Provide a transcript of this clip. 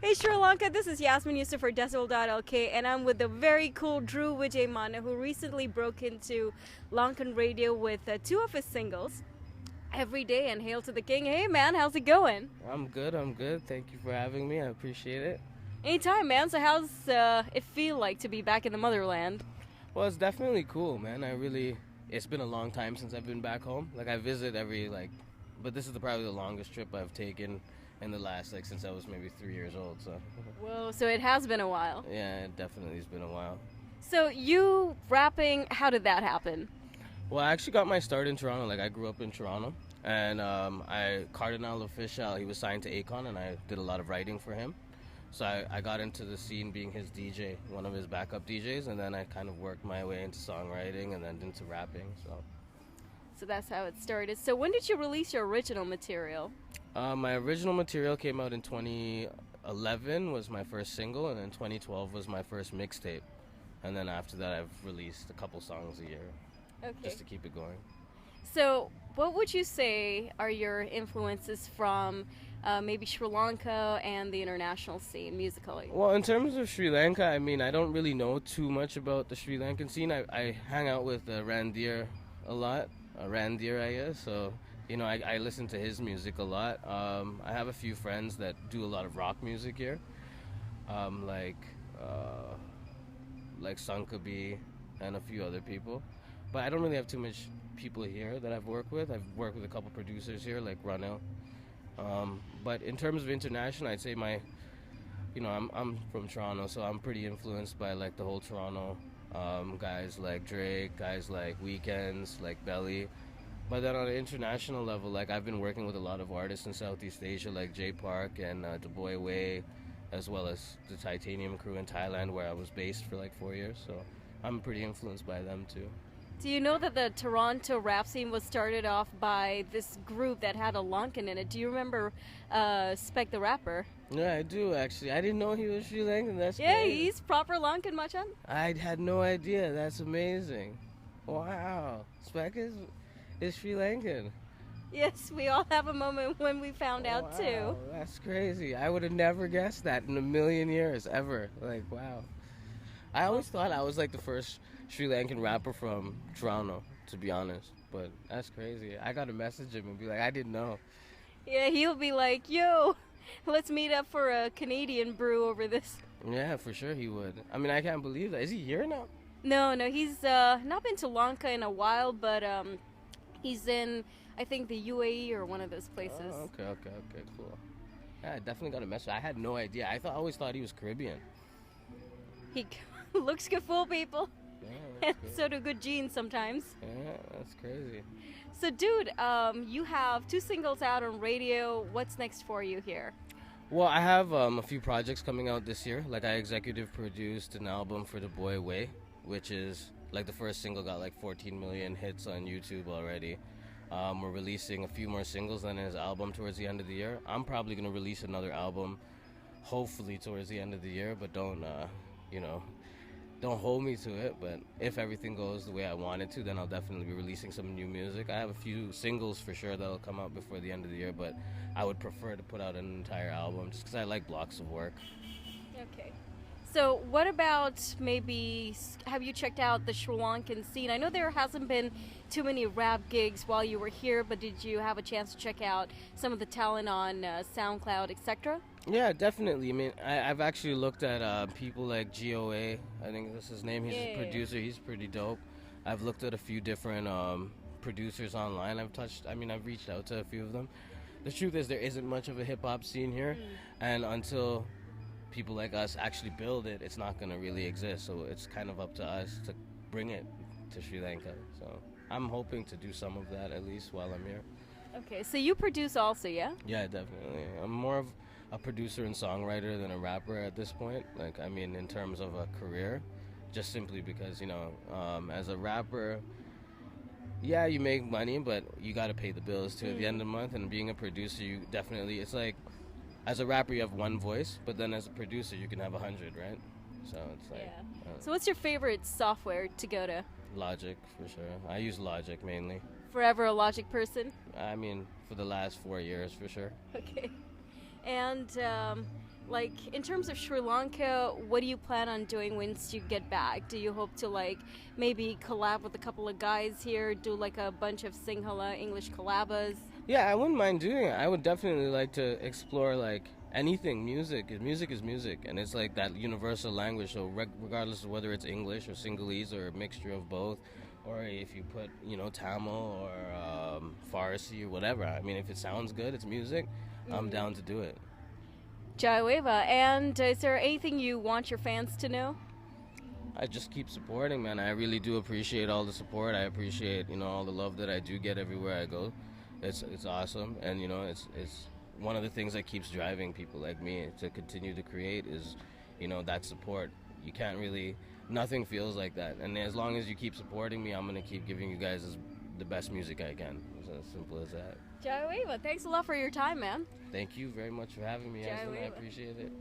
Hey Sri Lanka, this is Yasmin Yusuf for Decibel.lk, and I'm with the very cool Drew Vijay, who recently broke into Lankan radio with two of his singles, Every Day and Hail to the King. Hey man, how's it going? I'm good, I'm good. Thank you for having me. I appreciate it. Anytime, man. So how's it feel like to be back in the motherland? Well, it's definitely cool, man. It's been a long time since I've been back home. Like, I visit but this is probably the longest trip I've taken in the last, since I was maybe 3 years old, so. Whoa, so it has been a while. Yeah, it definitely has been a while. So you rapping, how did that happen? Well, I actually got my start in Toronto. Like, I grew up in Toronto, and Cardinal Official, he was signed to Akon, and I did a lot of writing for him. So I got into the scene being his DJ, one of his backup DJs, and then I kind of worked my way into songwriting and then into rapping. So that's how it started. So when did you release your original material? My original material came out in 2011, was my first single, and then 2012 was my first mixtape. And then after that, I've released a couple songs a year, just to keep it going. So what would you say are your influences from maybe Sri Lanka and the international scene musically? Well, in terms of Sri Lanka, I mean, I don't really know too much about the Sri Lankan scene. I hang out with Randir a lot, Randir, I guess, so, you know, I listen to his music a lot. I have a few friends that do a lot of rock music here, like Sankabi and a few other people. But I don't really have too much people here that I've worked with. I've worked with a couple producers here, like Ronell. But in terms of international, I'd say I'm from Toronto, so I'm pretty influenced by like the whole Toronto guys like Drake, guys like Weekends, like Belly. But then on an international level, like I've been working with a lot of artists in Southeast Asia, like Jay Park and Du Bois Way, as well as the Titanium crew in Thailand, where I was based for like 4 years. So I'm pretty influenced by them too. Do you know that the Toronto rap scene was started off by this group that had a Lankan in it? Do you remember Espect the rapper? Yeah, I do actually. I didn't know he was Sri Lankan. That's Yeah, great. he's proper Lankan, Machan. I had no idea. That's amazing. Wow, Spec is Sri Lankan. Yes, we all have a moment when we found out too. That's crazy. I would have never guessed that in a million years, ever. Like, wow. I always thought I was like the first Sri Lankan rapper from Toronto, to be honest. But that's crazy. I gotta message him and be like, I didn't know. Yeah, he'll be like, yo, let's meet up for a Canadian brew over this. Yeah, for sure he would. I mean, I can't believe that. Is he here now? No, he's not been to Lanka in a while, but he's in, I think, the UAE or one of those places. Oh, okay, cool. Yeah, I definitely got a message. I had no idea. Always thought he was Caribbean. He looks good, fool people. Yeah, And so do good genes sometimes. Yeah, that's crazy. So, dude, you have 2 singles out on radio. What's next for you here? Well, I have a few projects coming out this year. Like, I executive produced an album for Du Bois Way, which is, like, the first single got, like, 14 million hits on YouTube already. We're releasing a few more singles than his album towards the end of the year. I'm probably going to release another album, hopefully towards the end of the year, but don't hold me to it. But if everything goes the way I want it to, then I'll definitely be releasing some new music. I have a few singles for sure that'll come out before the end of the year, but I would prefer to put out an entire album just because I like blocks of work. Okay. So what about maybe, have you checked out the Sri Lankan scene? I know there hasn't been too many rap gigs while you were here, but did you have a chance to check out some of the talent on SoundCloud, etc.? Yeah, definitely. I mean, I've actually looked at people like GOA. I think that's his name. He's a producer. He's pretty dope. I've looked at a few different producers online. I've reached out to a few of them. The truth is there isn't much of a hip-hop scene here, and until people like us actually build it, it's not going to really exist. So it's kind of up to us to bring it to Sri Lanka. So I'm hoping to do some of that at least while I'm here. Okay, so you produce also, yeah? Yeah, definitely. I'm more of a producer and songwriter than a rapper at this point. Like, I mean, in terms of a career, just simply because, as a rapper, yeah, you make money, but you got to pay the bills too at the end of the month. And being a producer, it's like, as a rapper, you have one voice, but then as a producer, you can have 100, right? So it's like... Yeah. So what's your favorite software to go to? Logic, for sure. I use Logic mainly. Forever a Logic person? I mean, for the last 4 years, for sure. Okay. And like in terms of Sri Lanka, what do you plan on doing once you get back? Do you hope to like maybe collab with a couple of guys here, do like a bunch of Sinhala English collabs? Yeah, I wouldn't mind doing it. I would definitely like to explore like anything. Music is music, and it's like that universal language. So regardless of whether it's English or Sinhalese or a mixture of both, or if you put Tamil or Farsi or whatever. I mean, if it sounds good, it's music. I'm down to do it. Jaiweva, and is there anything you want your fans to know? I just keep supporting, man. I really do appreciate all the support. I appreciate all the love that I do get everywhere I go. It's awesome, and it's one of the things that keeps driving people like me to continue to create is that support. You can't really, nothing feels like that, and as long as you keep supporting me, I'm gonna keep giving you guys the best music I can. It's as simple as that. Jaiweva, thanks a lot for your time, man. Thank you very much for having me, Aslan. I appreciate it.